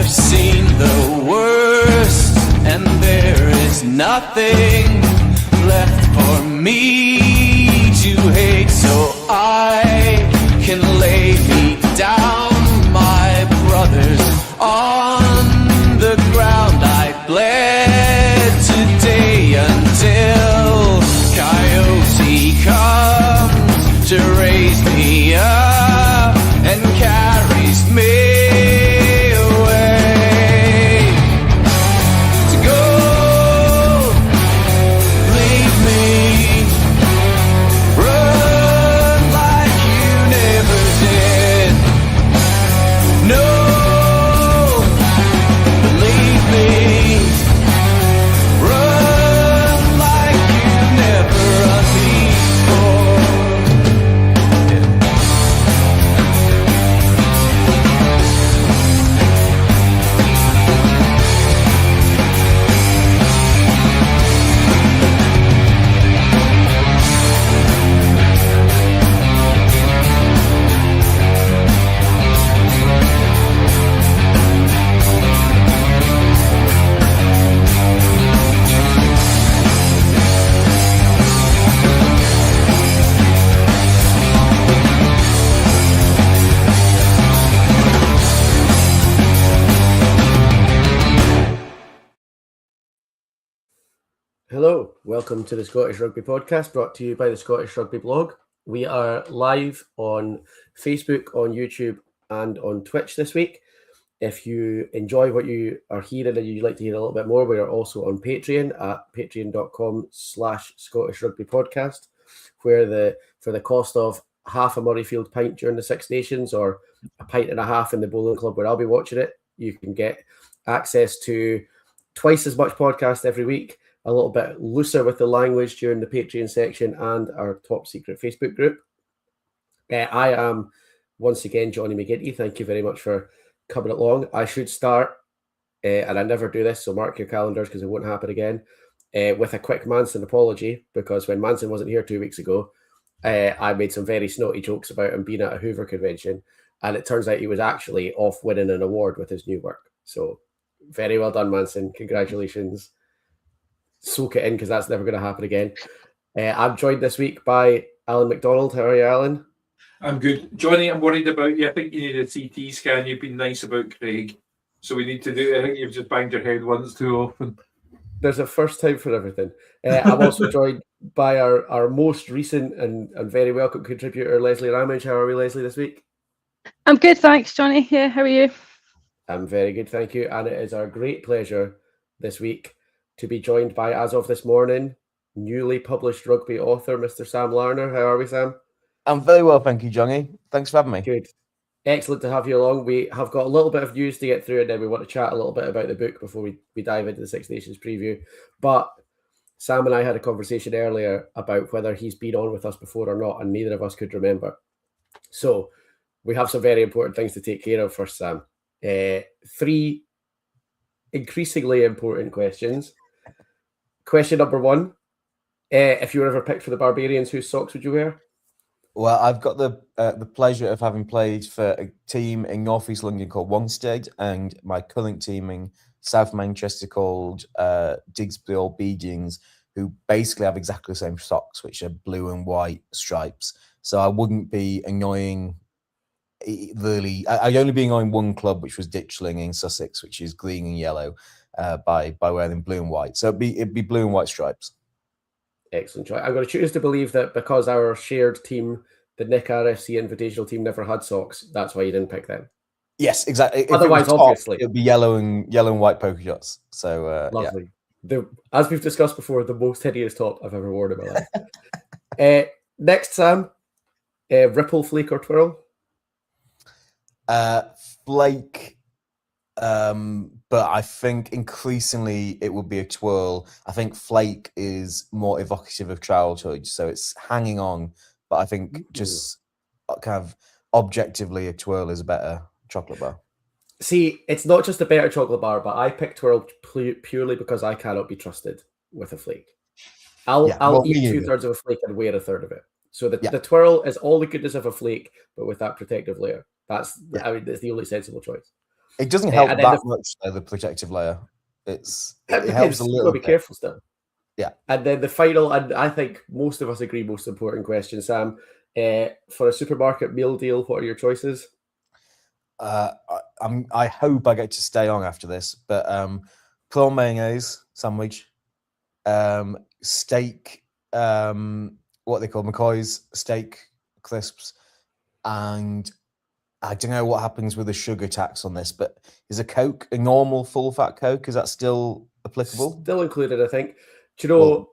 seen the worst, and there is nothing left for me to hate, so I can lay me down, my brothers, on the ground. I bled today until Coyote comes to raise me up and carries me Hello, welcome to the Scottish Rugby Podcast, brought to you by the Scottish Rugby Blog. We are live on Facebook, on YouTube, and on Twitch this week. If you enjoy what you are hearing and you'd like to hear a little bit more, we are also on Patreon at patreon.com/Scottish Rugby Podcast, where for the cost of half a Murrayfield pint during the Six Nations or a pint and a half in the bowling club where I'll be watching it, you can get access to twice as much podcast every week, a little bit looser with the language during the Patreon section, and our top secret Facebook group. I am once again Jonny McGinty. Thank you very much for coming along. I should start, and I never do this, so mark your calendars because it won't happen again, with a quick Manson apology, because when Manson wasn't here 2 weeks ago, I made some very snotty jokes about him being at a Hoover convention, and it turns out he was actually off winning an award with his new work. So very well done, Manson. Congratulations. Soak it in because that's never going to happen again. I'm joined this week by Allan McDonald. How are you, Allan? I'm good. Jonny, I'm worried about you. I think you need a CT scan. You've been nice about Craig. So we need to do it. I think you've just banged your head once too often. There's a first time for everything. I'm also joined by our most recent and very welcome contributor, Leslie Ramage. How are we, Leslie, this week? I'm good, thanks, Jonny. Yeah, how are you? I'm very good, thank you. And it is our great pleasure this week to be joined by, as of this morning, newly published rugby author, Mr. Sam Larner. How are we, Sam? I'm very well, thank you, Jonny. Thanks for having me. Good. Excellent to have you along. We have got a little bit of news to get through, and then we want to chat a little bit about the book before we dive into the Six Nations preview. But Sam and I had a conversation earlier about whether he's been on with us before or not, and neither of us could remember. So we have some very important things to take care of first, Sam. 3 increasingly important questions. Question number 1, if you were ever picked for the Barbarians, whose socks would you wear? Well, I've got the pleasure of having played for a team in North East London called Wanstead, and my current team in South Manchester called Digsbury Old Begians, who basically have exactly the same socks, which are blue and white stripes. So I wouldn't be annoying. Really, I'd only be annoying one club, which was Ditchling in Sussex, which is green and yellow, by wearing blue and white. So it'd be blue and white stripes. Excellent choice. I'm going to choose to believe that because our shared team, the Nick RFC Invitational team, never had socks, that's why you didn't pick them. Yes, exactly. Otherwise, obviously, it'd be yellow and white polka dots. So lovely. Yeah. As we've discussed before, the most hideous top I've ever worn in my life. Next, Sam, ripple, flake, or twirl? Flake, but I think increasingly it would be a twirl. I think flake is more evocative of childhood, so it's hanging on. But I think just kind of objectively, a twirl is a better chocolate bar. See, it's not just a better chocolate bar, but I picked twirl purely because I cannot be trusted with a flake. I'll eat 2/3 of a flake and wear 1/3 of it. So the twirl is all the goodness of a flake, but with that protective layer. That's the only sensible choice. It doesn't help and that then much though. The protective layer, it it helps a you've got little to be bit. careful still. Yeah. And then the final, and I think most of us agree, most important question, Sam. For a supermarket meal deal, what are your choices? I hope I get to stay on after this, but prawn mayonnaise sandwich, steak, what they call McCoy's steak crisps, and I don't know what happens with the sugar tax on this, but is a Coke, a normal full fat Coke, is that still applicable? Still included, I think. Do you know,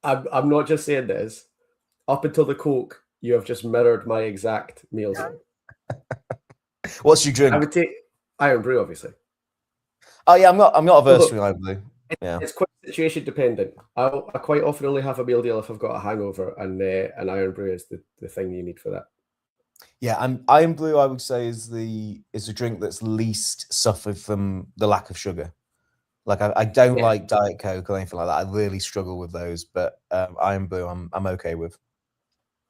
I'm not just saying this. Up until the Coke, you have just mirrored my exact meals. What's your drink? I would take Iron Brew, obviously. Oh yeah, I'm not averse to Iron Brew. Yeah, It's quite situation dependent. I quite often only have a meal deal if I've got a hangover, and an Iron Brew is the thing you need for that. yeah, and Iron Brew I would say is a drink that's least suffered from the lack of sugar. Like I don't like Diet Coke or anything like that. I really struggle with those, but Iron Brew I'm okay with.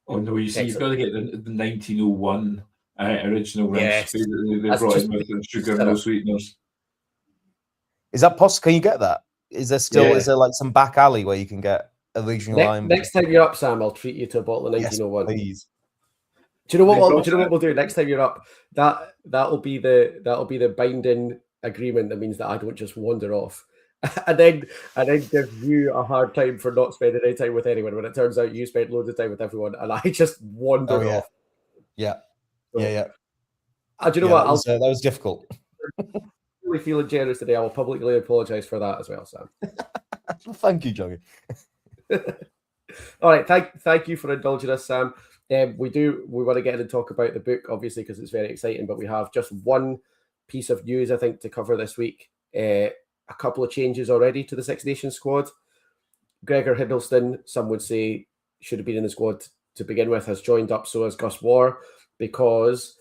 Oh no, you see, you've got to get the 1901 original recipe that they That's brought just in with sugar, no sweeteners. Is that possible? Can you get that? Is there still is there like some back alley where you can get original Iron Brew? Next time you're up, Sam, I'll treat you to a bottle of 1901. Yes, please. Do you know what we'll do next time you're up? That'll be the binding agreement that means that I don't just wander off. and then give you a hard time for not spending any time with anyone when it turns out you spent loads of time with everyone and I just wander off. Yeah. So, yeah. Do you know what? That was difficult. Really feeling generous today. I will publicly apologise for that as well, Sam. Thank you, Jonny. All right, thank you for indulging us, Sam. We want to get in and talk about the book, obviously, because it's very exciting, but we have just one piece of news, I think, to cover this week. A couple of changes already to the Six Nations squad. Gregor Hiddleston, some would say, should have been in the squad to begin with, has joined up, so has Gus Warr, because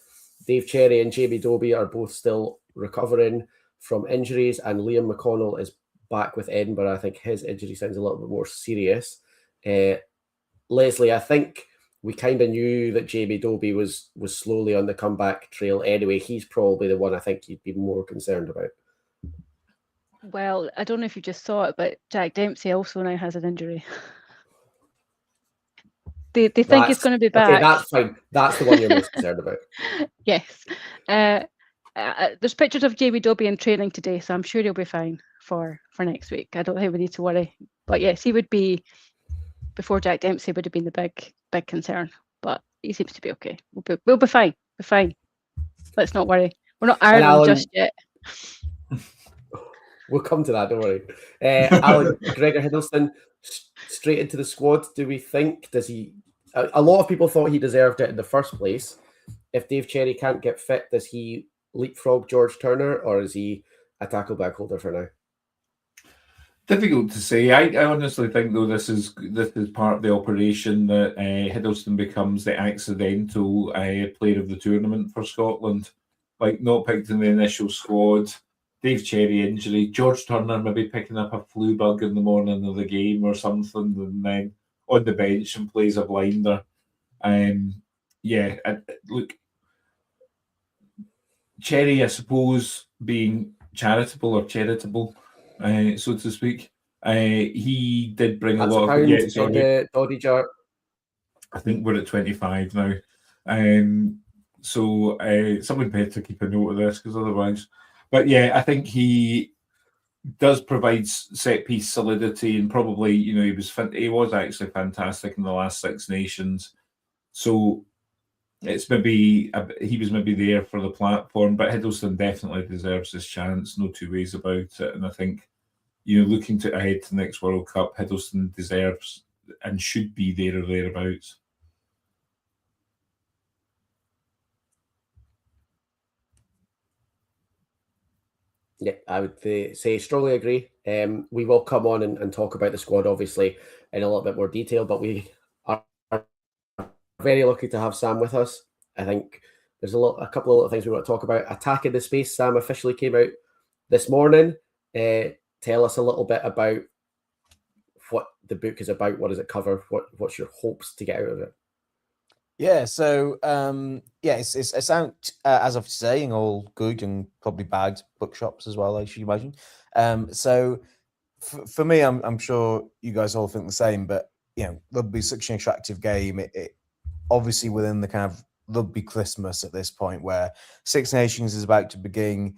Dave Cherry and Jamie Dobie are both still recovering from injuries, and Liam McConnell is back with Edinburgh. I think his injury sounds a little bit more serious. Leslie, I think we kind of knew that Jamie Dobie was slowly on the comeback trail anyway. He's probably the one I think you'd be more concerned about. Well, I don't know if you just saw it, but Jack Dempsey also now has an injury. They think he's going to be back. Okay, that's fine. That's the one you're most concerned about. Yes. There's pictures of Jamie Dobie in training today, so I'm sure he'll be fine for next week. I don't think we need to worry. But yes, he would be, before Jack Dempsey would have been the big concern. But he seems to be okay. We'll be fine. We're fine. Let's not worry. We're not Ireland Allan, just yet. We'll come to that, don't worry. Allan, Gregor Hiddleston, straight into the squad. Do we think, does he... A lot of people thought he deserved it in the first place. If Dave Cherry can't get fit, does he leapfrog George Turner, or is he a tackle bag holder for now? Difficult to say. I honestly think, though, this is part of the operation that Hiddleston becomes the accidental player of the tournament for Scotland. Like, not picked in the initial squad, Dave Cherry injury, George Turner maybe picking up a flu bug in the morning of the game or something, and then on the bench and plays a blinder. Look, Cherry, I suppose, being charitable, so to speak, he did bring a lot of... Yeah, sorry. The Doddy jar. I think we're at 25 now. So someone better keep a note of this, because otherwise... But yeah, I think he does provide set piece solidity, and probably, he was actually fantastic in the last Six Nations. So it's maybe he was maybe there for the platform, but Hiddleston definitely deserves his chance, no two ways about it. And I think, looking ahead to the next World Cup, Hiddleston deserves and should be there or thereabouts. Yeah, I would say strongly agree. We will come on and talk about the squad, obviously, in a little bit more detail, but we are very lucky to have Sam with us. I think there's a couple of little things we want to talk about. Attacking the Space, Sam officially came out this morning. Tell us a little bit about what the book is about. What does it cover? What's your hopes to get out of it? Yeah, so it's out as of today in all good and probably bagged bookshops as well, I should imagine. So for me, I'm sure you guys all think the same, but rugby is such an attractive game. It obviously within the kind of rugby Christmas at this point, where Six Nations is about to begin,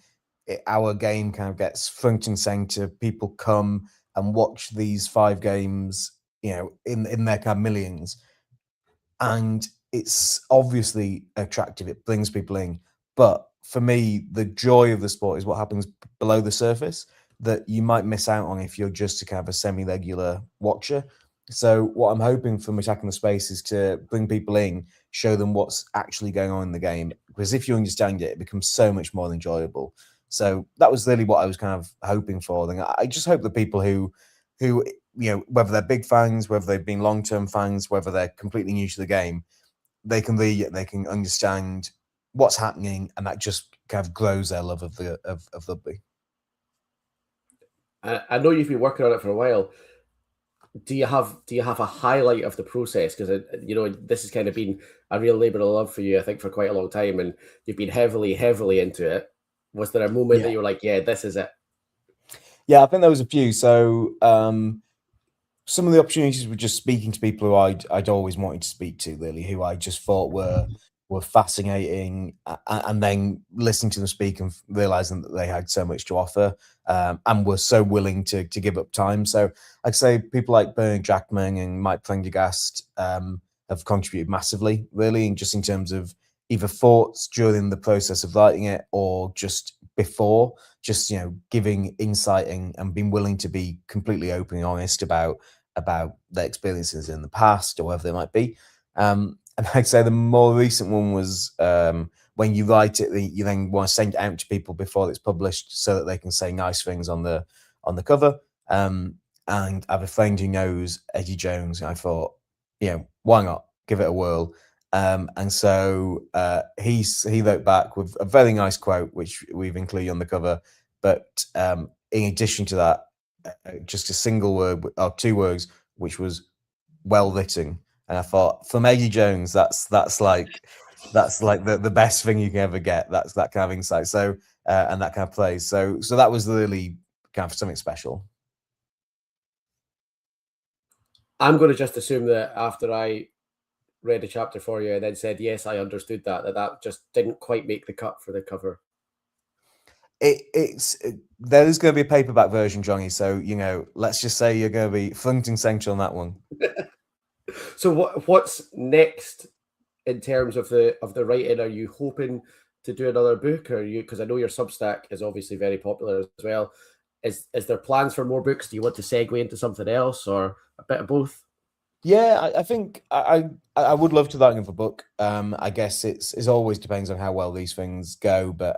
our game kind of gets front and center. People come and watch these 5 games, in their kind of millions, and it's obviously attractive. It brings people in, but for me, the joy of the sport is what happens below the surface that you might miss out on if you're just a kind of a semi-regular watcher. So what I'm hoping from Attacking the Space is to bring people in, show them what's actually going on in the game, because if you understand it, it becomes so much more enjoyable. So that was really what I was kind of hoping for. And I just hope the people who whether they're big fans, whether they've been long-term fans, whether they're completely new to the game, they can read it, they can understand what's happening, and that just kind of grows their love of rugby. I know you've been working on it for a while. Do you have a highlight of the process? Because this has kind of been a real labour of love for you, I think, for quite a long time, and you've been heavily into it. Was there a moment that you were like, "Yeah, this is it"? Yeah, I think there was a few. So some of the opportunities were just speaking to people who I'd always wanted to speak to, really, who I just thought were fascinating, and then listening to them speak and realizing that they had so much to offer, and were so willing to give up time. So I'd say people like Bernard Jackman and Mike Prendergast have contributed massively, really, and just in terms of either thoughts during the process of writing it or just before, just giving insight and being willing to be completely open and honest about their experiences in the past or whatever they might be. And I'd say the more recent one was when you write it, you then want to send it out to people before it's published so that they can say nice things on the cover. And I have a friend who knows Eddie Jones, and I thought, why not give it a whirl? And so he wrote back with a very nice quote, which we've included on the cover. But in addition to that, just a single word or 2 words, which was well written. And I thought, from Eddie Jones, that's like the best thing you can ever get. That's that kind of insight. So and that kind of plays. So that was really kind of something special. I'm going to just assume that after I read a chapter for you and then said, yes, I understood that just didn't quite make the cut for the cover. There is going to be a paperback version, Jonny. So, let's just say you're going to be front and center on that one. So what's next in terms of the writing? Are you hoping to do another book, or because I know your Substack is obviously very popular as well. Is there plans for more books? Do you want to segue into something else, or a bit of both? Yeah, I think I would love to write another book. I guess it's always depends on how well these things go, but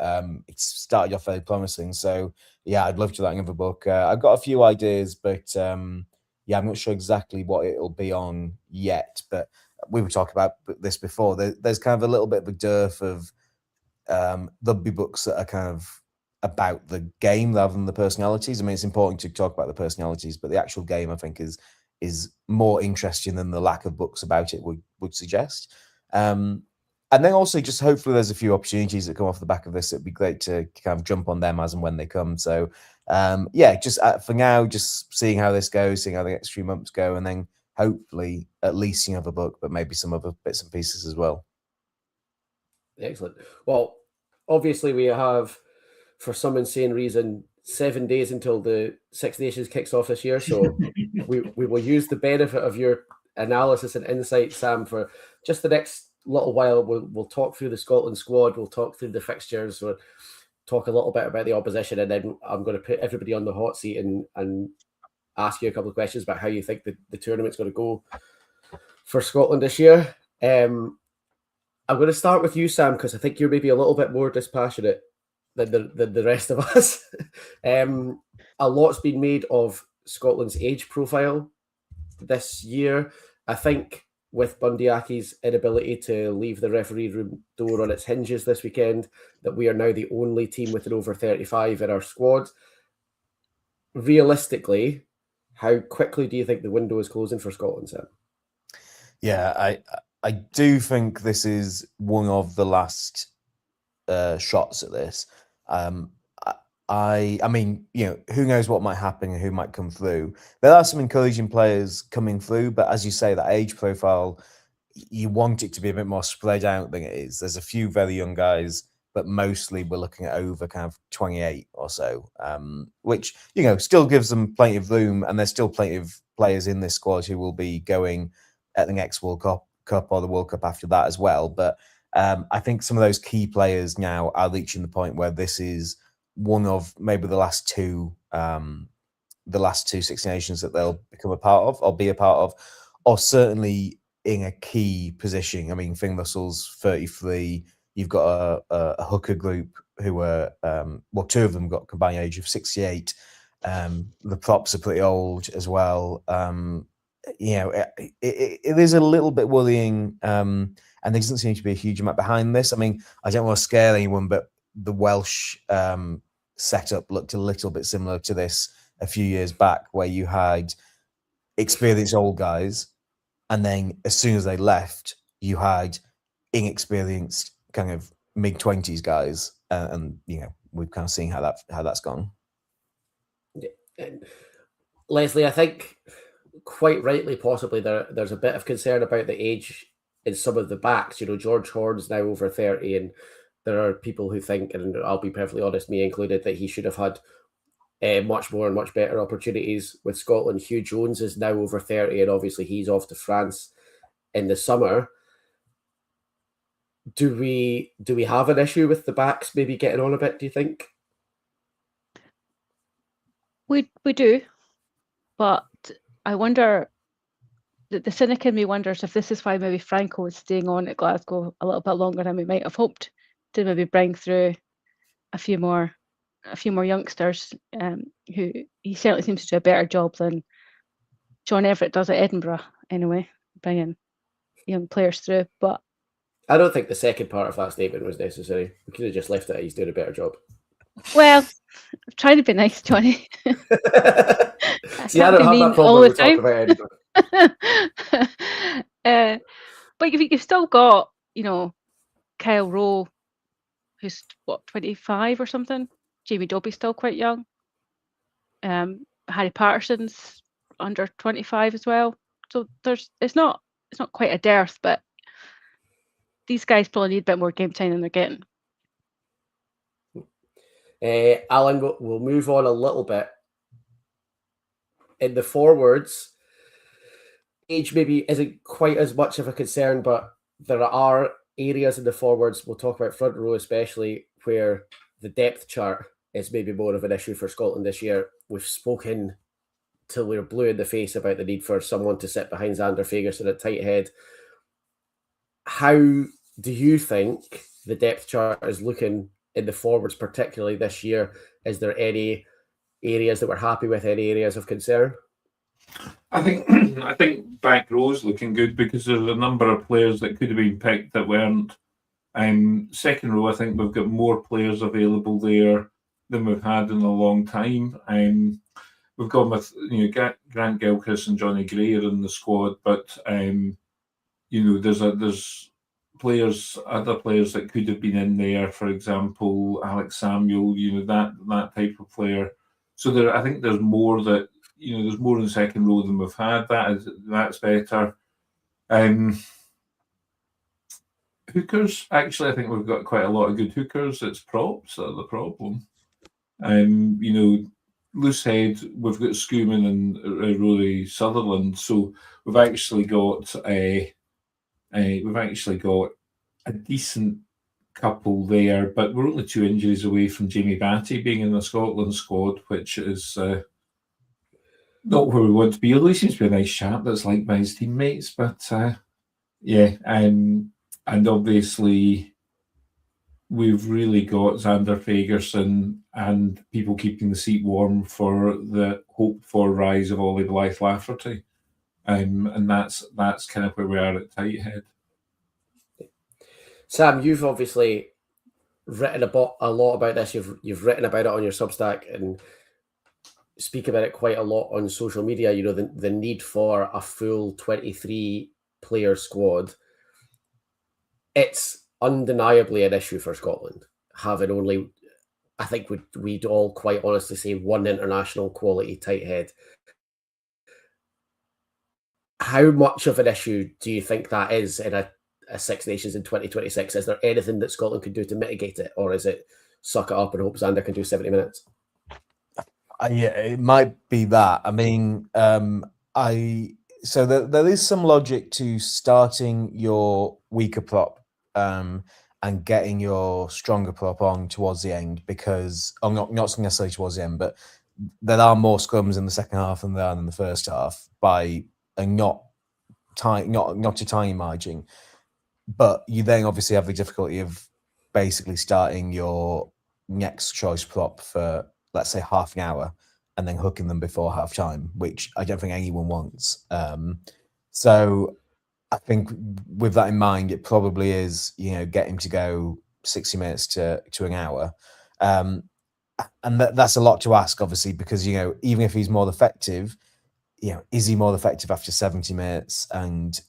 it's started off very promising. So yeah, I'd love to write another book. I've got a few ideas, but yeah, I'm not sure exactly what it'll be on yet. But we were talking about this before. There's kind of a little bit of a dearth of rugby books that are kind of about the game rather than the personalities. I mean, it's important to talk about the personalities, but the actual game, I think, is more interesting than the lack of books about it would suggest. And then also just hopefully there's a few opportunities that come off the back of this. It'd be great to kind of jump on them as and when they come. So yeah, just for now, just seeing how this goes, seeing how the next few months go, and then hopefully at least seeing another book, but maybe some other bits and pieces as well. Excellent. Well, obviously we have, for some insane reason, 7 days until the Six Nations kicks off this year. So we will use the benefit of your analysis and insight, Sam, for just the next little while. We'll talk through the Scotland squad. We'll talk through the fixtures. We'll talk a little bit about the opposition, and then I'm going to put everybody on the hot seat and ask you a couple of questions about how you think the tournament's going to go for Scotland this year. I'm going to start with you, Sam, because I think you're maybe a little bit more dispassionate than the rest of us. A lot's been made of Scotland's age profile this year. I think with Bundyaki's inability to leave the referee room door on its hinges this weekend, that we are now the only team with an over 35 in our squad. Realistically, how quickly do you think the window is closing for Scotland, Sam? Yeah, I do think this is one of the last shots at this. I mean, who knows what might happen and who might come through. There are some encouraging players coming through, but as you say, that age profile, you want it to be a bit more spread out than it is. There's a few very young guys, but mostly we're looking at over kind of 28 or so, which, still gives them plenty of room. And there's still plenty of players in this squad who will be going at the next World Cup or the World Cup after that as well. But I think some of those key players now are reaching the point where this is one of maybe the last two Six Nations that they'll become a part of or be a part of, or certainly in a key position. I mean, Finn Russell's 33. You've got a hooker group who are, two of them got a combined age of 68. The props are pretty old as well. It is a little bit worrying, and there doesn't seem to be a huge amount behind this. I mean, I don't want to scare anyone, but the Welsh setup looked a little bit similar to this a few years back, where you had experienced old guys, and then as soon as they left, you had inexperienced kind of mid-20s guys, and we've kind of seen how that's gone. And Leslie, I think quite rightly, possibly there's a bit of concern about the age in some of the backs. George Horne's now over 30, and there are people who think, and I'll be perfectly honest, me included, that he should have had much more and much better opportunities with Scotland. Hugh Jones is now over 30, and obviously he's off to France in the summer. Do we have an issue with the backs maybe getting on a bit, do you think? We do, but I wonder, the cynic in me wonders if this is why maybe Franco is staying on at Glasgow a little bit longer than we might have hoped, to maybe bring through a few more youngsters, who he certainly seems to do a better job than John Everett does at Edinburgh anyway, bringing young players through. But I don't think the second part of that statement was necessary. We could have just left it at he's doing a better job. Well, I'm trying to be nice, Johnny. See, I don't have that problem with talking about Edinburgh. But you've still got, Kyle Rowe, who's 25 or something. Jamie Dobie's still quite young. Harry Patterson's under 25 as well. So it's not quite a dearth, but these guys probably need a bit more game time than they're getting. Allan, we'll move on a little bit. In the forwards, age maybe isn't quite as much of a concern, but there are areas in the forwards, we'll talk about front row especially, where the depth chart is maybe more of an issue for Scotland this year. We've spoken till we're blue in the face about the need for someone to sit behind Xander Fagerson at tight head. How do you think the depth chart is looking in the forwards, particularly this year? Is there any areas that we're happy with, any areas of concern? I think back row's looking good because there's a number of players that could have been picked that weren't. Second row, I think we've got more players available there than we've had in a long time. We've gone with Grant Gilchrist and Jonny Gray are in the squad, but there's other players that could have been in there. For example, Alex Samuel, that type of player. So I think there's more that there's more in the second row than we've had. That's better. Hookers, actually, I think we've got quite a lot of good hookers. It's props that are the problem. Loose head, we've got Schumann and Rory Sutherland, so we've actually got a decent couple there, but we're only 2 injuries away from Jamie Batty being in the Scotland squad, which is not where we want to be. Although he seems to be a nice chap that's liked by his teammates, but and obviously we've really got Xander Fagerson and people keeping the seat warm for the hoped-for rise of Ollie Blythe-Lafferty, and that's kind of where we are at tight head. Sam, you've obviously written a lot about this. You've written about it on your Substack and speak about it quite a lot on social media. The need for a full 23-player squad. it's undeniably an issue for Scotland, having only, I think we'd all quite honestly say, one international quality tight head. How much of an issue do you think that is in a Six Nations in 2026? Is there anything that Scotland could do to mitigate it, or is it suck it up and hope Xander can do 70 minutes? Yeah, it might be that. I mean, so there is some logic to starting your weaker prop and getting your stronger prop on towards the end, because I'm not necessarily towards the end, but there are more scrums in the second half than there are in the first half by a not a tiny margin. But you then obviously have the difficulty of basically starting your next choice prop for, let's say, half an hour and then hooking them before half time, which I don't think anyone wants. So I think with that in mind, it probably is, get him to go 60 minutes to an hour. And that's a lot to ask, obviously, because, even if he's more effective, is he more effective after 70 minutes? And,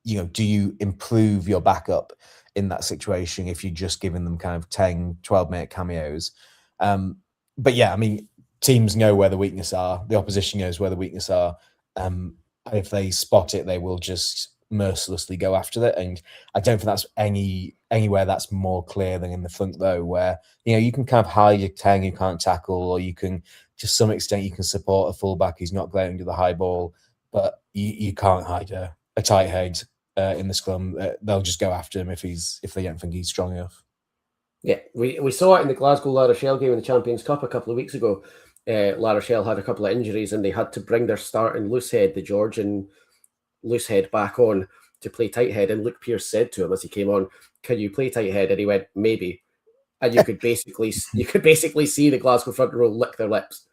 do you improve your backup in that situation if you're just giving them kind of 10, 12-minute cameos? But yeah, I mean, teams know where the weaknesses are. The opposition knows where the weaknesses are. And if they spot it, they will just mercilessly go after it. And I don't think that's anywhere that's more clear than in the front row, where, you can kind of hide your 10 who can't tackle, or you can, to some extent, you can support a fullback who's not great under the high ball, but you can't hide a tight head in the scrum. They'll just go after him if they don't think he's strong enough. Yeah, we saw it in the Glasgow La Rochelle game in the Champions Cup a couple of weeks ago. La Rochelle had a couple of injuries and they had to bring their starting loosehead, the Georgian loosehead, back on to play tight head. And Luke Pearce said to him as he came on, "Can you play tight head?" And he went, "Maybe." And you could basically see the Glasgow front row lick their lips.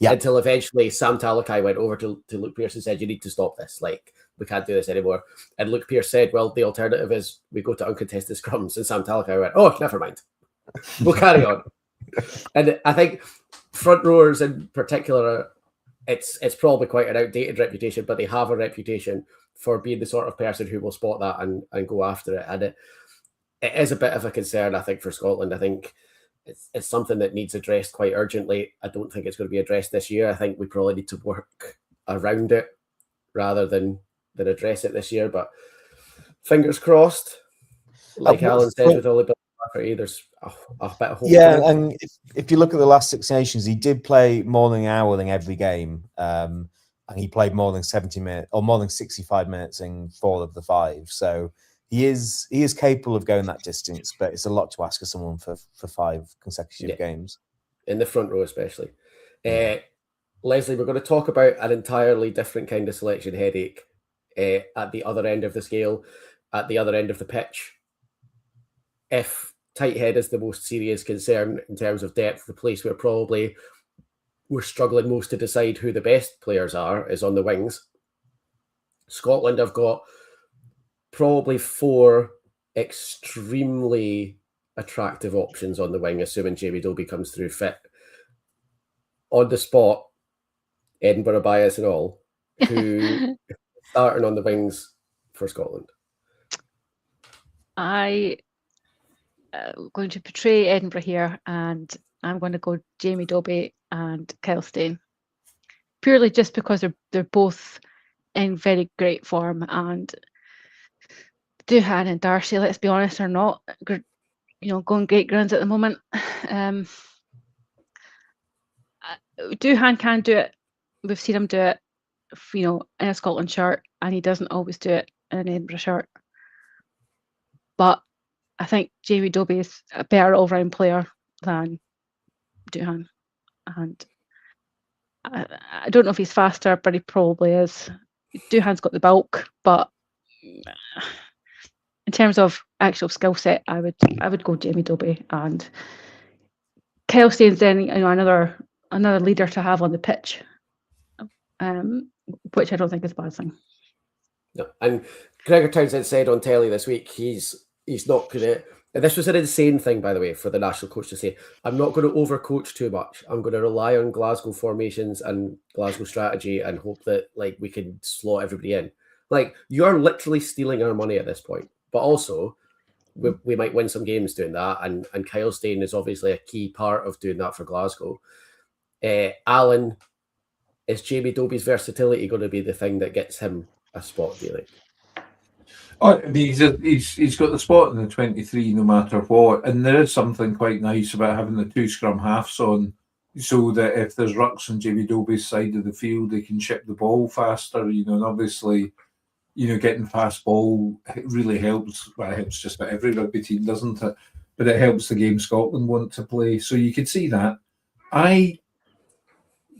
Yeah. Until eventually Sam Talakai went over to Luke Pearce and said, "You need to stop this. Like, we can't do this anymore." And Luke Pearce said, "Well, the alternative is we go to uncontested scrums." And Sam Talakai went, "Oh, never mind. We'll carry on." And I think front rowers in particular, it's probably quite an outdated reputation, but they have a reputation for being the sort of person who will spot that and go after it. And it is a bit of a concern, I think, for Scotland. I think it's something that needs addressed quite urgently. I don't think it's going to be addressed this year. I think we probably need to work around it rather than address it this year. But fingers crossed, like Allan said, with Ollie Billy, there's a bit of hope. Yeah, and if you look at the last Six Nations, he did play more than an hour in every game. And he played more than 70 minutes or more than 65 minutes in 4 of the 5. So he is capable of going that distance, but it's a lot to ask of someone for 5 consecutive games. In the front row, especially. Leslie, we're going to talk about an entirely different kind of selection headache at the other end of the scale, at the other end of the pitch. If tight head is the most serious concern in terms of depth, the place where probably we're struggling most to decide who the best players are is on the wings. Scotland have got probably 4 extremely attractive options on the wing, assuming Jamie Dobie comes through fit. On the spot, Edinburgh bias and all, who starting on the wings for Scotland? I'm going to portray Edinburgh here, and I'm going to go Jamie Dobie and Kyle Steyn, purely just because they're both in very great form, and Doohan and Darcy, let's be honest, are not going great grounds at the moment. Doohan can do it. We've seen him do it, in a Scotland shirt, and he doesn't always do it in an Edinburgh shirt. But I think Jamie Dobie is a better all-round player than Doohan, and I don't know if he's faster, but he probably is. Doohan's got the bulk, but in terms of actual skill set, I would go Jamie Dobie, and Kyle Steyn's then another leader to have on the pitch, which I don't think is a bad thing. No. And Gregor Townsend said on telly this week he's not going to. This was an insane thing, by the way, for the national coach to say, "I'm not going to overcoach too much. I'm going to rely on Glasgow formations and Glasgow strategy and hope that we can slot everybody in." You're literally stealing our money at this point. But also, we might win some games doing that, and Kyle staying is obviously a key part of doing that for Glasgow. Allan, is Jamie Dobie's versatility going to be the thing that gets him a spot, do you think? Oh, I mean, he's got the spot in the 23 no matter what, and there is something quite nice about having the two scrum halves on, so that if there's rucks on Jamie Dobie's side of the field, they can chip the ball faster. And obviously, getting fast ball, it really helps. Well, it helps just about every rugby team, doesn't it? But it helps the game Scotland want to play. So you could see that. I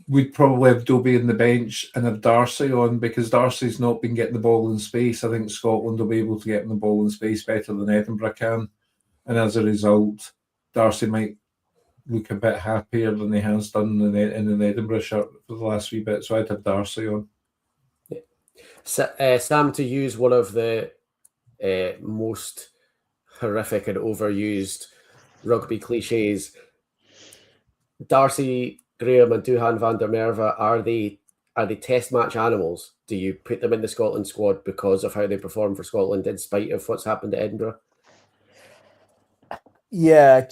would probably have Dobie in the bench and have Darcy on, because Darcy's not been getting the ball in space. I think Scotland will be able to get the ball in space better than Edinburgh can. And as a result, Darcy might look a bit happier than he has done in an Edinburgh shirt for the last wee bit. So I'd have Darcy on. Sam, to use one of the most horrific and overused rugby cliches, Darcy, Graham and Duhan van der Merwe, are they test match animals? Do you put them in the Scotland squad because of how they perform for Scotland in spite of what's happened at Edinburgh? Yeah,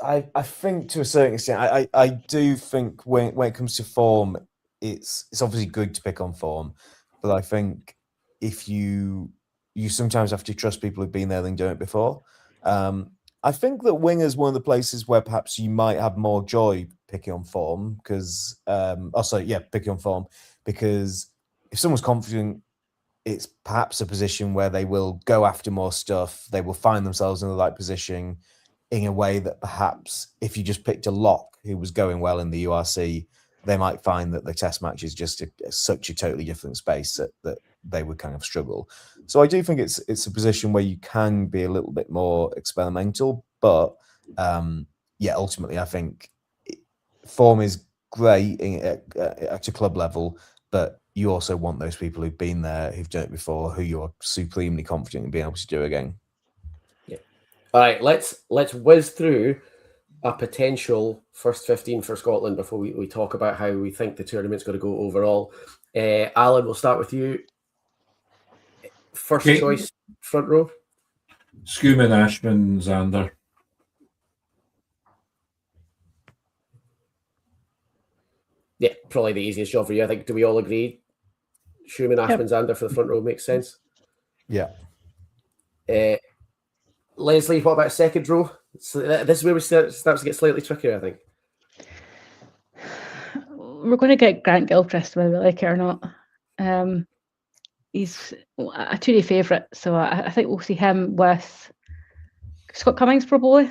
I think to a certain extent, I do think when it comes to form, it's obviously good to pick on form, but I think if you sometimes have to trust people who've been there than done it before. I think that winger's one of the places where perhaps you might have more joy picking on form, because picking on form, because if someone's confident, it's perhaps a position where they will go after more stuff. They will find themselves in the right position in a way that perhaps if you just picked a lock who was going well in the URC, they might find that the test match is just such a totally different space that they would kind of struggle. So I do think it's a position where you can be a little bit more experimental, but ultimately I think form is great at a club level, but you also want those people who've been there, who've done it before, who you're supremely confident in being able to do again. Yeah. All right, let's whiz through a potential first 15 for Scotland before we talk about how we think the tournament's going to go overall. Allan, we'll start with you. First choice, front row. Schoeman, Ashman, Zander. Yeah, probably the easiest job for you. I think. Do we all agree? Schoeman, Ashman, Zander for the front row makes sense. Yeah. Leslie, what about second row? So this is where we start to get slightly trickier, I think. We're going to get Grant Gilchrist, whether we like it or not. He's a Tory favourite, so I think we'll see him with Scott Cummings, probably.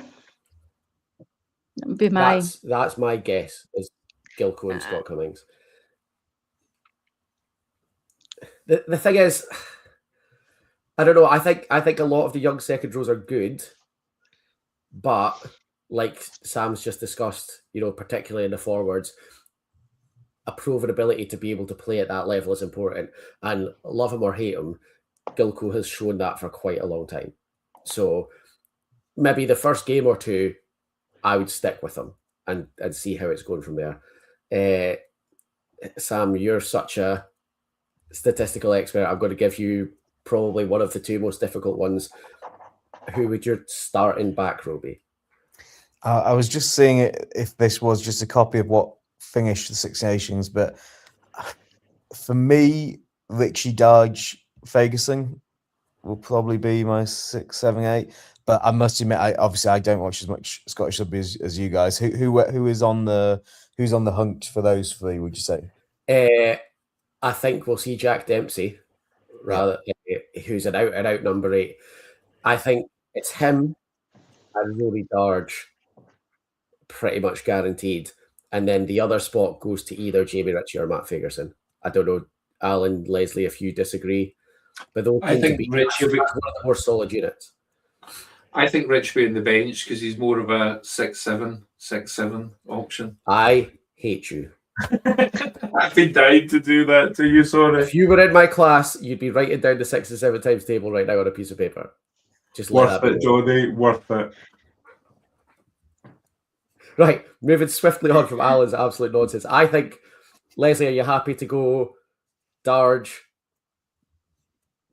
That would be that's my guess, is Gilco and Scott Cummings. The thing is, I don't know. I think a lot of the young second rows are good, but like Sam's just discussed, particularly in the forwards, a proven ability to be able to play at that level is important. And love him or hate him, Gilco has shown that for quite a long time. So maybe the first game or two, I would stick with him and see how it's going from there. Sam, you're such a statistical expert. I'm going to give you probably one of the two most difficult ones. Who would your starting back row be? I was just seeing it if this was just a copy of what finished the Six Nations, but for me, Richie, Darge, Ferguson will probably be my 6, 7, 8. But I must admit, I don't watch as much Scottish rugby as you guys. Who's on the hunt for those three? Would you say? I think we'll see Jack Dempsey, who's an out number 8. I think it's him and Rory Darge, pretty much guaranteed. And then the other spot goes to either Jamie Ritchie or Matt Ferguson. I don't know, Allan, Leslie, if you disagree, but those I think Ritchie will be one of the more solid units. I think Ritchie will be in the bench because he's more of a 6-7 option. I hate you. I've been dying to do that to you, sorry. If you were in my class, you'd be writing down the 6 and 7 times table right now on a piece of paper. Just worth it, Jonny. Worth it. Right, moving swiftly on from Allan's absolute nonsense. I think, Leslie, are you happy to go Darge,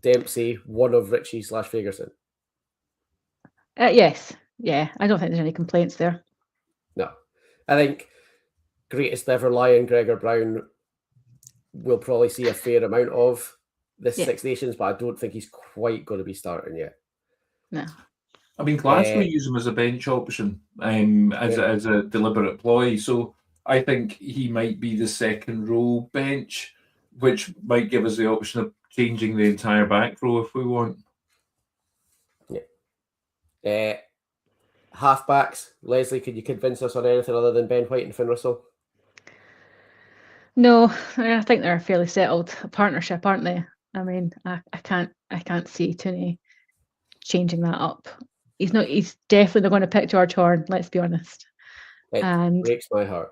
Dempsey, one of Ritchie / Ferguson? Yes. Yeah. I don't think there's any complaints there. No. I think greatest ever Lion, Gregor Brown, we'll probably see a fair amount of this Yeah. Six Nations, but I don't think he's quite going to be starting yet. No. I mean, Glasgow use him as a bench option, as a deliberate ploy. So I think he might be the second row bench, which might give us the option of changing the entire back row if we want. Yeah. Halfbacks, Leslie, can you convince us on anything other than Ben White and Finn Russell? No, I think they're a fairly settled partnership, aren't they? I mean, I can't see Tooney changing that up. He's definitely not going to pick George Horn, let's be honest. It breaks my heart.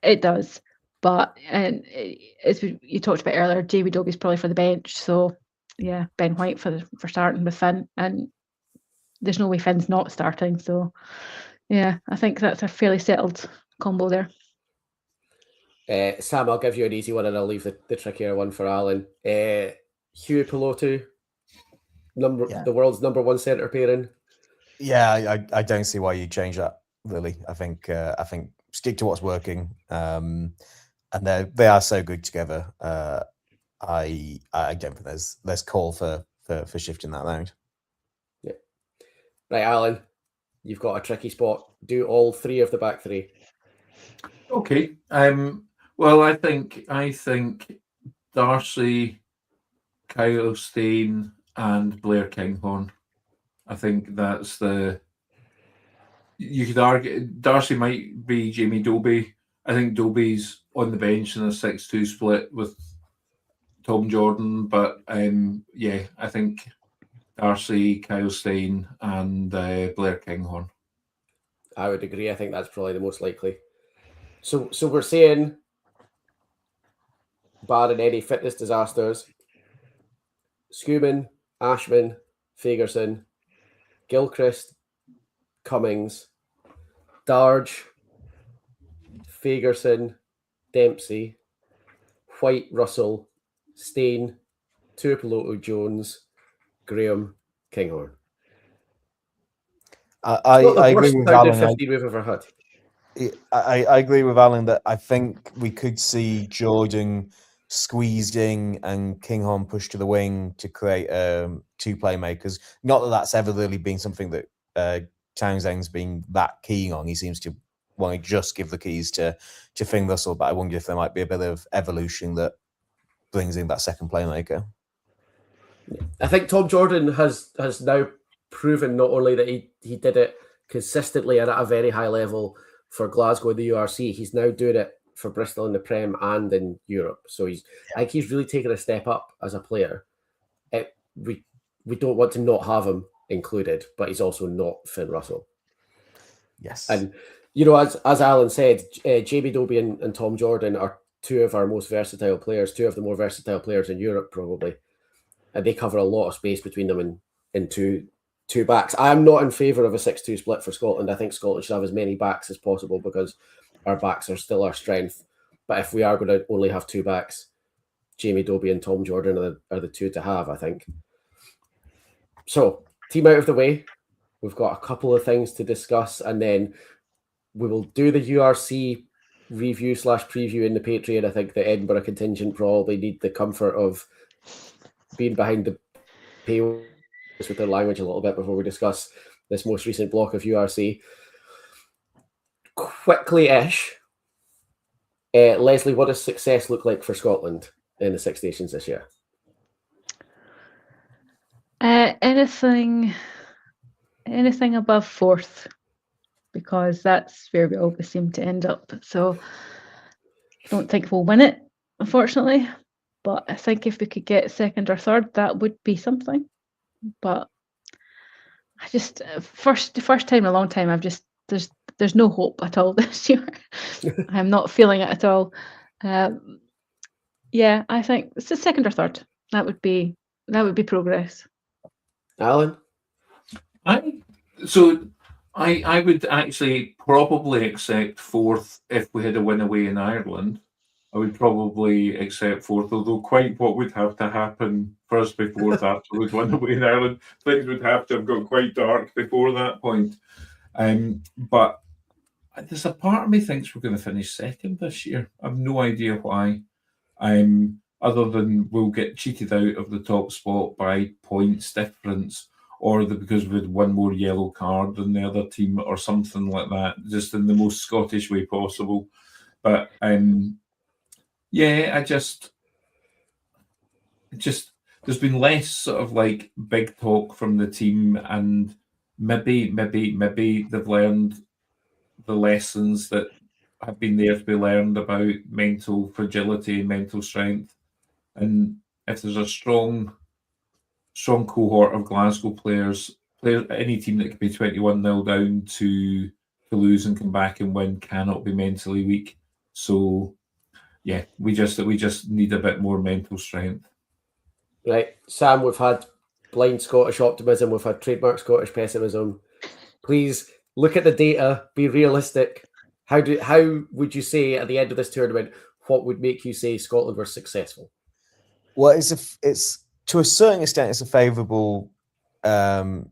It does. But as you talked about earlier, Jamie Dobie's probably for the bench. So yeah, Ben White for starting with Finn, and there's no way Finn's not starting. So yeah, I think that's a fairly settled combo there. Sam, I'll give you an easy one, and I'll leave the trickier one for Allan. Hugh Pilotu, the world's number one centre pairing. Yeah, I don't see why you change that. Really, I think stick to what's working. And they are so good together. I don't think there's call for shifting that around. Yeah. Right, Allan, you've got a tricky spot. Do all three of the back three. Okay. Well, I think Darcy, Kyle Stein, and Blair Kinghorn. I think that's the. You could argue Darcy might be Jamie Dobie. I think Dobie's on the bench in a 6-2 split with Tom Jordan, but yeah, I think Darcy, Kyle Stein, and Blair Kinghorn. I would agree. I think that's probably the most likely. So we're saying, barring any fitness disasters, Schumann, Ashman, Fagerson, Gilchrist, Cummings, Darge, Fagerson, Dempsey, White, Russell, Stein, Tuipulotu, Jones, Graham, Kinghorn. I agree with Allan. 15 we've ever had. I agree with Allan that I think we could see Jordan squeezed in and Kinghorn pushed to the wing to create two playmakers. Not that that's ever really been something that Townsend's been that keen on. He seems to want to just give the keys to Finn Russell, but I wonder if there might be a bit of evolution that brings in that second playmaker. I think Tom Jordan has now proven not only that he did it consistently and at a very high level for Glasgow in the URC, he's now doing it for Bristol in the Prem and in Europe. So I think he's really taken a step up as a player. We don't want to not have him included, but he's also not Finn Russell. Yes. And, as Allan said, Jamie Dobie and Tom Jordan are two of our most versatile players, two of the more versatile players in Europe, probably. And they cover a lot of space between them in two backs. I'm not in favour of a 6-2 split for Scotland. I think Scotland should have as many backs as possible because our backs are still our strength. But if we are going to only have two backs, Jamie Dobie and Tom Jordan are the two to have, I think. So, team out of the way. We've got a couple of things to discuss, and then we will do the URC review / preview in the Patreon. I think the Edinburgh contingent probably need the comfort of being behind the paywall with their language a little bit before we discuss this most recent block of URC. Quickly-ish, Leslie, what does success look like for Scotland in the Six Nations this year? Anything above fourth, because that's where we always seem to end up. So I don't think we'll win it, unfortunately. But I think if we could get second or third, that would be something. But I just the first time in a long time, there's no hope at all this year. I'm not feeling it at all. Yeah, I think it's the second or third. That would be progress. Allan? I would actually probably accept fourth if we had a win away in Ireland. I would probably accept fourth, although quite what would have to happen first before that would win away in Ireland. Things would have to have got quite dark before that point. But there's a part of me thinks we're going to finish second this year. I've no idea why. Other than we'll get cheated out of the top spot by points difference, or because we had one more yellow card than the other team, or something like that, just in the most Scottish way possible. But yeah, just there's been less sort of like big talk from the team, and maybe they've learned the lessons that have been there to be learned about mental fragility and mental strength. And if there's a strong cohort of Glasgow players, any team that can be 21-0 down to lose and come back and win cannot be mentally weak. So yeah, we just need a bit more mental strength. Right, Sam, we've had blind Scottish optimism, we've had trademark Scottish pessimism. Please look at the data, be realistic. How would you say at the end of this tournament, what would make you say Scotland were successful? Well, it's to a certain extent, it's a favourable way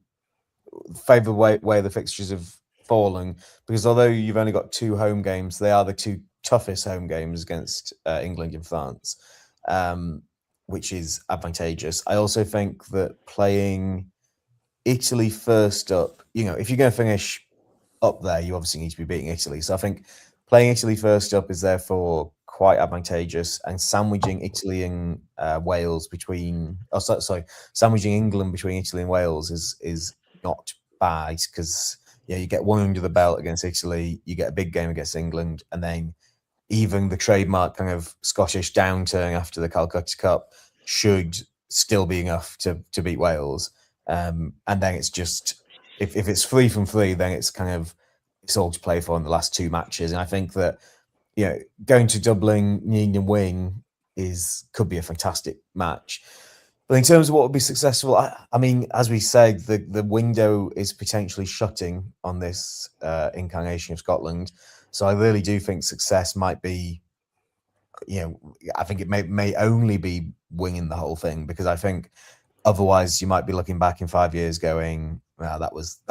the fixtures have fallen, because although you've only got 2 home games, they are the 2 toughest home games against England and France, which is advantageous. I also think that playing Italy first up, if you're going to finish up there, you obviously need to be beating Italy. So I think playing Italy first up is therefore quite advantageous, and sandwiching Italy and Wales sandwiching England between Italy and Wales is not bad, because you get one under the belt against Italy, you get a big game against England, and then even the trademark kind of Scottish downturn after the Calcutta Cup should still be enough to beat Wales. And then it's just, if it's 3 from 3, then it's all to play for in the last 2 matches. And I think that going to Dublin, needing to win could be a fantastic match. But in terms of what would be successful, I mean, as we said, the window is potentially shutting on this incarnation of Scotland. So I really do think success might be, I think it may only be winning the whole thing, because I think otherwise you might be looking back in 5 years going, well, that was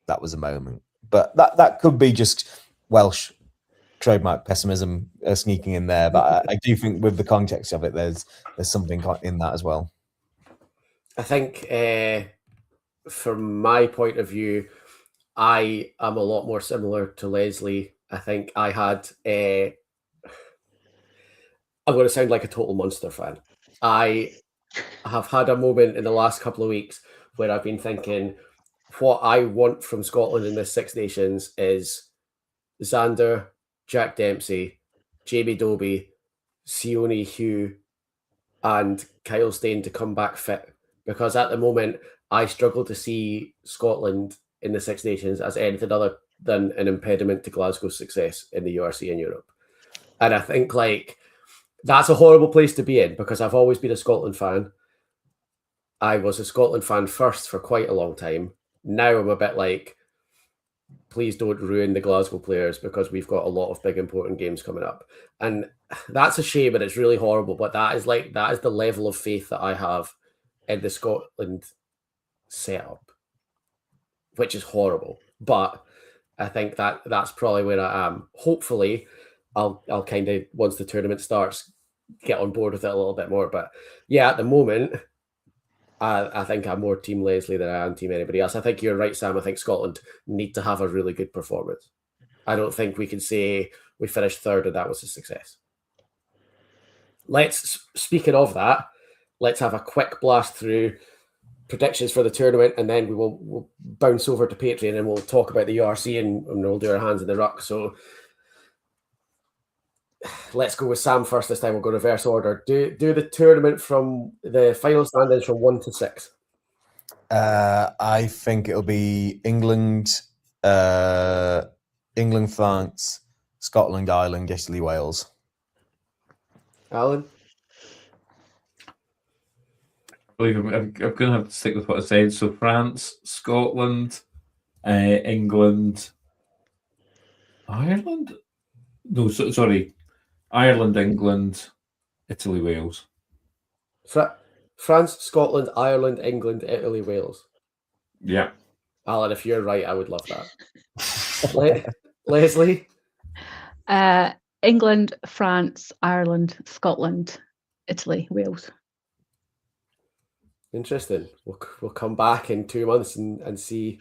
a moment. But that could be just Welsh trademark pessimism sneaking in there. But I do think with the context of it, there's something in that as well. I think from my point of view, I am a lot more similar to Leslie. I think I had I'm going to sound like a total Munster fan. I have had a moment in the last couple of weeks where I've been thinking, what I want from Scotland in this Six Nations is Xander, Jack Dempsey, Jamie Dobie, Sione Hugh, and Kyle Steyn to come back fit. Because at the moment, I struggle to see Scotland in the Six Nations as anything other than an impediment to Glasgow's success in the URC in Europe. And I think that's a horrible place to be in, because I've always been a Scotland fan. I was a Scotland fan first for quite a long time. Now I'm a bit like, please don't ruin the Glasgow players, because we've got a lot of big important games coming up. And that's a shame, and it's really horrible, but that is the level of faith that I have in the Scotland setup, which is horrible. But I think that's probably where I am. Hopefully, I'll kind of, once the tournament starts, get on board with it a little bit more. But yeah, at the moment, I think I'm more Team Leslie than I am Team anybody else. I think you're right, Sam. I think Scotland need to have a really good performance. I don't think we can say we finished third and that was a success. Speaking of that, let's have a quick blast through predictions for the tournament, and then we'll bounce over to Patreon and we'll talk about the URC and we'll do our hands in the ruck. So let's go with Sam first this time. We'll go reverse order. Do the tournament from the final standings from 1 to 6. I think it'll be England, France, Scotland, Ireland, Italy, Wales. Allan? I believe I'm going to have to stick with what I said. So France, Scotland, England, Ireland? No, sorry. Ireland, England, Italy, Wales. France, Scotland, Ireland, England, Italy, Wales. Yeah. Alan, if you're right, I would love that. Leslie? England, France, Ireland, Scotland, Italy, Wales. Interesting. We'll come back in 2 months and see.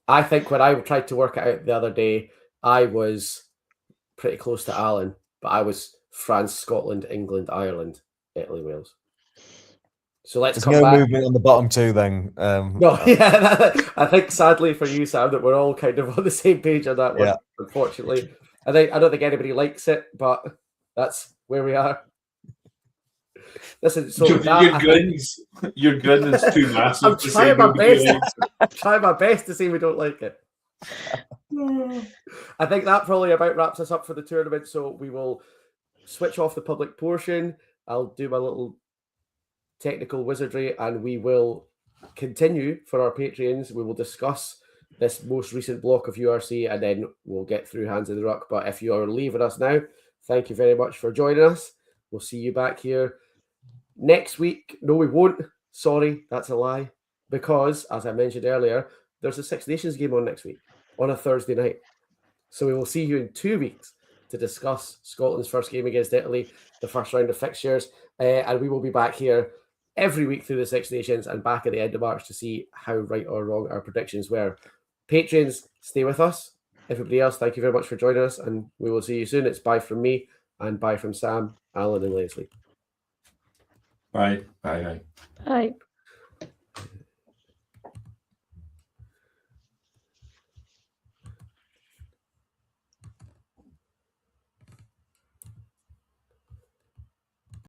I think when I tried to work it out the other day, I was pretty close to Alan, but I was France, Scotland, England, Ireland, Italy, Wales. So let's There's come no back. movement on the bottom two then. No, yeah, I think sadly for you, Sam, that we're all kind of on the same page on that one. Yeah. Unfortunately, I don't think anybody likes it, but that's where we are. Listen, so Your grin is too massive. I'm trying my best. I'm trying my best to say we don't like it. I think that probably about wraps us up for the tournament. So we will switch off the public portion. I'll do my little technical wizardry, and we will continue for our Patreons. We will discuss this most recent block of URC, and then we'll get through Hands of the Ruck. But if you are leaving us now, thank you very much for joining us. We'll see you back here next week. No, we won't. Sorry, that's a lie. Because, as I mentioned earlier, there's a Six Nations game on next week, on a Thursday night. So we will see you in 2 weeks to discuss Scotland's first game against Italy, the first round of fixtures. And we will be back here every week through the Six Nations and back at the end of March to see how right or wrong our predictions were. Patrons, stay with us. Everybody else, thank you very much for joining us, and we will see you soon. It's bye from me and bye from Sam, Alan, and Leslie. Bye. Bye. Bye.